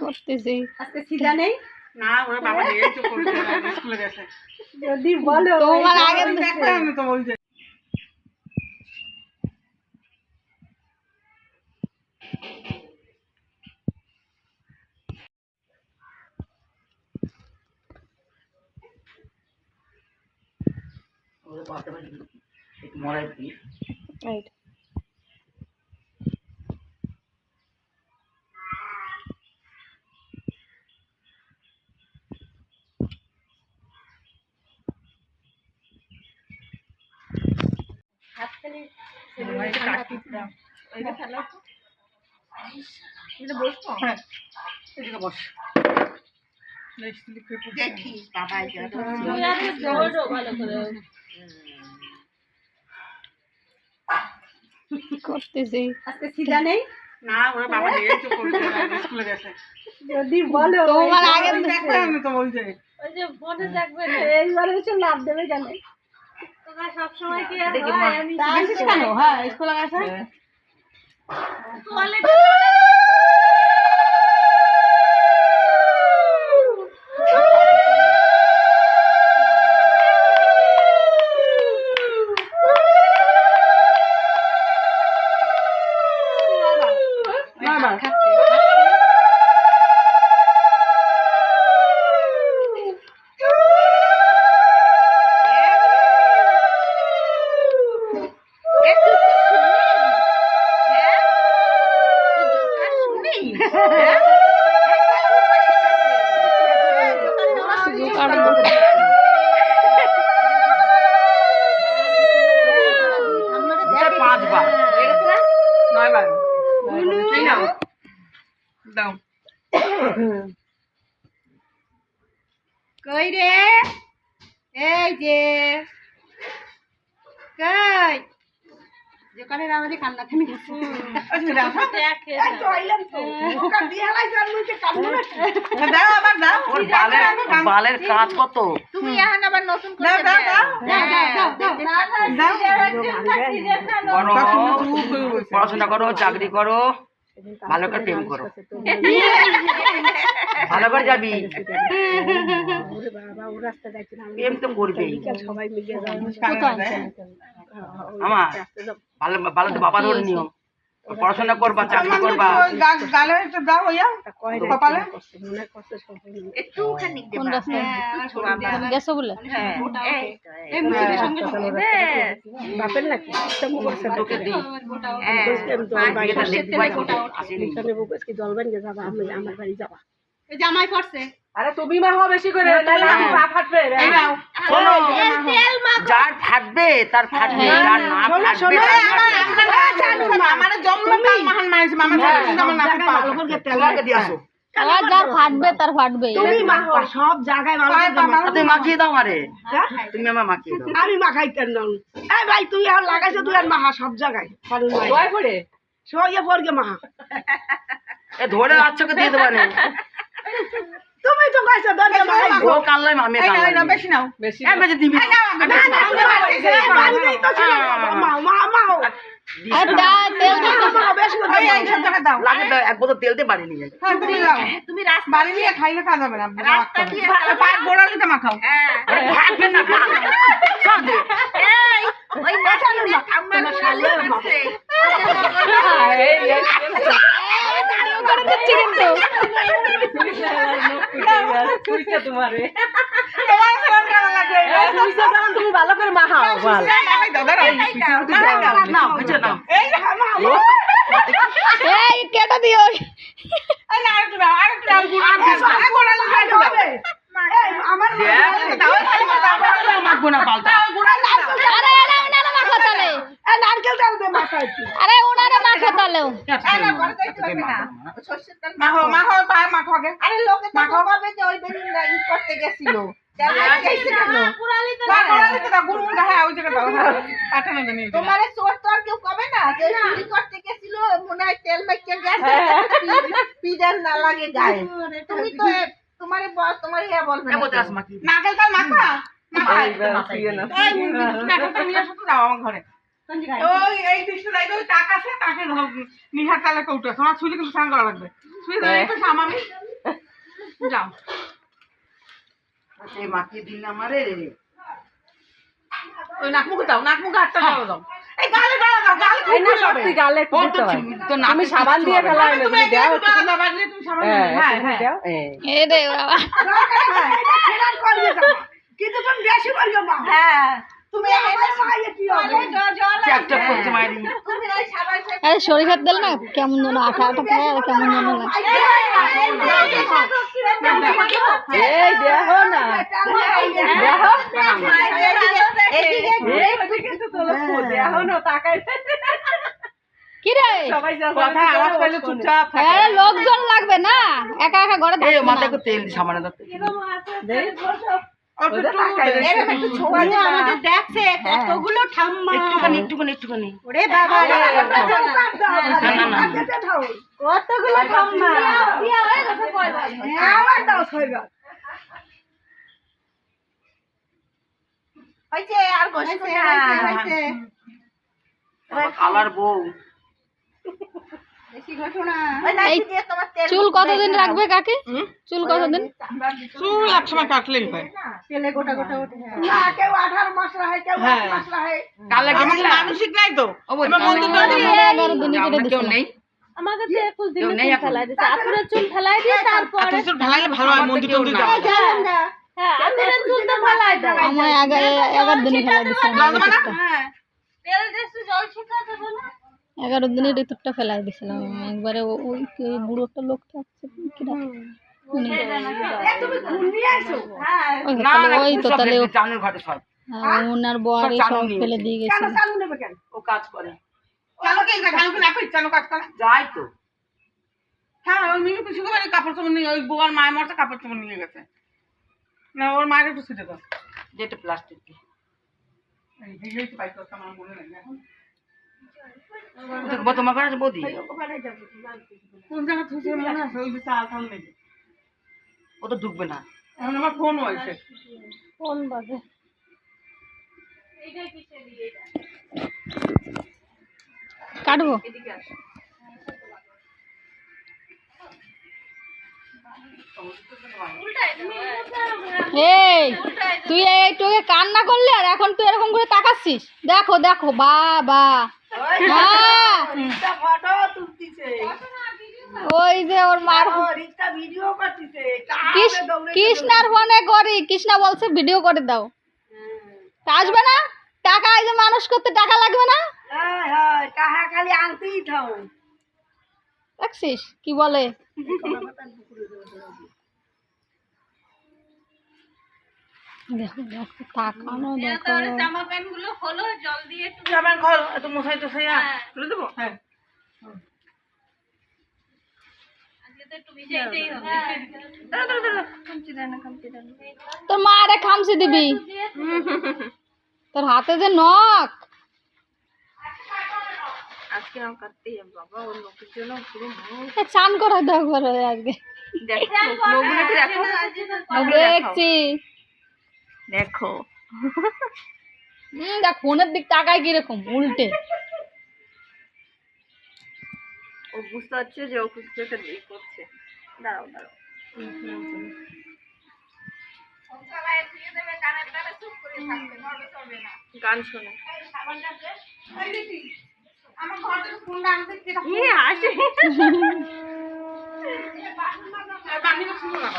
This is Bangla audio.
করতেছি আজকে সিধা নেই না ওরা বাবা এই তো করতে স্কুলে গেছে যদি বলো তোমার আগে দেখো আমি তো বলছি ওরে বাবা একটু মরাই দিই রাইট হাতখানি এটা কাটি দাও এটা ফেলো এটা বসবো হ্যাঁ এদিকে বস দেখি বাবা তুই আগে জোরো ভালো করে করতেছি আজকে সিধা নেই না ওরা বাবা এই তো করতে স্কুলে গেছে যদি বলো তোমার আগে দেখো আমি তো বলছি ওই যে মনে থাকবে না এইবার এসে লাভ দেবে কেন তোমরা সব সময় কি আর হয় আমি আসিস কেন হ্যাঁ স্কুলে গেছে টয়লেটে দাও কই রে এই যে কই দোকানে আমাদের কান্না থামি গেছে দাও আবার দাও বালের কাজ কত তুমি এখন আবার নতুন করে দাও দাও দাও পড়াশোনা করো চাকরি করো ভালো করে প্রেম করো ভালো করে যাবি প্রেম তো করবেই আমার ভালো ভালো তো বাবা ধরে নিও পড়াশোনা করবা চাকরি করবা গালে একটু দাও ইয়া কপালে একটুখানি কোন রাস্তায় তুমি গেছো বলে এই মুখের সঙ্গে বাপের নাকি তোকে দিই জলবেন যাবা আমার বাড়ি যাবা জামাই পড়ছে আরে তুমি মা হওয়া বেশি করে নাহলে আমার পা ফাটবে শোনো যার ফাটবে তার ফাটবে যার না ফাটবে আমার জন্মকাল মহান মাইছে মামা আমার না তোমাকে দিয়ে আসো আর যা ফাটবে তার ফাটবে তুমি মা হও সব জায়গায় ভালো তুমি মাখিয়ে দাও আমারে তুমি আমার মাখিয়ে দাও আমি মাখাই কেন এই ভাই তুই আর লাগাইছো তুই আর মাহা সব জায়গায় ভয় পড়ে সইয়ে পড়গে মাহা এ ধরে বাচ্চাকে দিয়ে দেবা না তুমি তো কইছো দলে মাহা ও কানলাই মামে কানলাই না বেশি নাও বেশি এ বেশি দিবি না বাড়িতেই তো ছিল মা মা মা আর দা তেল মা বেশি করে এই সব টাকা দাও লাগে দাও এক বোতল তেল দিয়ে বাড়ি নিয়ে যাবে হ্যাঁ তুমি দাও তুমি রাস্তা বাড়ি নিয়ে খাইলে খাওয়া যাবে না রাস্তা দিয়ে পায়ের গোড়ালিতে মাখাও ভাগবে না সব দে এই ওই মাছালো না আমার শালে মাছে করে দিচ্ছি কিন্তু তোমার সালাম কেমন লাগে তুমি ভালো করে মাখাও বল এই কেটে দিও আমার মাখবো না পাল্টা আরে এরা ওনারে মাখো তালে নারকেল তেল দে মাখাই আরে ওনারে মাখো তালে মাখো মাখো পায়ে মাখো আগে আরে লোকে তো ভাবে যে ওই দিন ই করতে গেছিল তোমার চোর তো আর কেউ কবে না যে চুরি করতে গেছিল মনে হয় তেল মাইকে গেছে পিজার না লাগে গায়ে তুমি তো তোমার তোমার ইয়া বলবে নারকেল তেল মাখবা নারকেল তেল নিয়ে শুধু যাও আমার ঘরে ওই এই দৃশ্য যাইবে ওই টাক আছে তাকে নিহার তালে কৌটো আছে আমার ছুলি কিন্তু সাং করা লাগবে ছুলি ধরে একটু সামামি যাও এই মাকে দিন আমারে ওই নাক মুখে দাও নাক মুখে হাতটা দাও দাও এই গালে দাও গালে এই না সত্যি গালে একটু দিতে হয়। আমি সাবান দিয়ে ফেলাই না, তুমি দাও একটু। না বাগলে তুমি সামান্য হ্যাঁ, হ্যাঁ একটু দাও। এই। এ রে বাবা কিন্তু তুমি বেশি করবে মা হ্যাঁ তুমি আমার মায়ের কি হবে চ্যাপটা করতে মারি তুমি এই সাবান আরে শরীর হাত দিল না কেমন যেন আঠা আঠা খায় আর কেমন যেন লাগে এই দেখো না, দেখো। এদিকে তো তোলো, দেখো না, তাকাই। কি রে সবাই যা কথা আওয়াজ পেলে চুপচাপ থাকে আরে লোকজন লাগবে না একা একা ঘরে এই থাকবে না। মাথায় তেল সামান্য দাও ওটা তাকাই রে। আমাদের দেখছে কতগুলো ঠাম্মা একটুখানি ওরে বাবা রে কতগুলো ঠাম্মা আমার দাও ছয়বার হইছে আর বসে হইছে কালার বউ বেশি ঘটনা ওই নাকি দিয়ে তোমার তেল চুল কতদিন রাখবে কাকি চুল কতদিন চুল এক সময় কাটলেই হয় তেলে গোটা গোটা ওঠে না কেউ 18 মাস রাখে কেউ 8 মাস রাখে কালে আমাদের মানসিক নাই তো অবশ্যই। এবার মন্দির আমাদের টন্দির 11 দিনে কেটে কেউ দিছিল নেই আমাকে তো 21 কেউ নেই এখন আতুরের চুল ফেলাই দিয়ে তারপর এত চুল ঢালাইলে ভালো হয় মন্দির টন্দির যাওয়া যায়। হ্যাঁ আতুরের চুল তো ফেলাই দাও আমার 11 দিনে ফেলাই দিছে তেল দেশে জল ছিটাতে বলো 11 দিনের ঋতুটা ফেলাই দিছিলাম একবারে ওই বুড়োটা লোকটা আছে কিরা উনি তুমি খুন নিয়ে আইছো ওই তো তাহলে চানুর ঘাটে সব ওনার বড়ি সব সব চালু ফেলে দিয়ে কেন গেছে চালু নেবে কেন ও কাজ করে চালকে না কই চালক কাজ করে যাই তো হ্যাঁ ওই মিনু কিছু করে কাপড় চোপড় নিয়ে ওই বুয়ার মায়ের মরতে কাপড় চোপড় নিয়ে গেছে না ওর মায়ের একটু ছিটে দাও যেটা প্লাস্টিক এই ভিডিওতে পাই তো আমার মনে নাই এখন তোমার ঘরে আছে বৌদি কোন জায়গা থেকে মনে আছে ওই যে চাল টাল নেই ও তো ঢুকবে না এখন আমার ফোন হয়েছে কোন বাজে কাটবো এই তুই এইটুকে কান্না করলি আর এখন তুই এরকম করে তাকাচ্ছিস দেখো দেখো বাবা হ্যাঁ রিক্সা ফটো তুলতিছে ওই যে ওর মার রিক্সা ভিডিও করতিছে কৃষ্ণার ফোনে করি কৃষ্ণা বলছে ভিডিও করে দাও তা আসবে না টাকা এই যে মানুষ করতে টাকা লাগবে না হ্যাঁ হ্যাঁ কাহা খালি আনতেই থাও দেখছিস কি বলে দেখো দেখো তাকানো দেখো জামা প্যান্ট গুলো হলো জল দিয়ে একটু আমার ঘর এত মশাই তো সেইয়া তুলে দেবো হ্যাঁ তোর মা আরে খামচি দিবি তোর হাতে যে নখ আজকে আমার কাটতেই হবে বাবা ওর লোকের জন্য পুরো চান করে দাও ঘরে আজকে লোকগুলো কি দেখো দেখছি দেখো দেখ ফোনের দিক তাকায় কিরকম উল্টে ও বুঝতে পারছে যে ও কিছু একটা দিয়ে করছে দাঁড়াও দাঁড়াও গান শোনে আমার ঘর থেকে ফোনটা আনতে কিরকম হাসি বান্দি শুনো না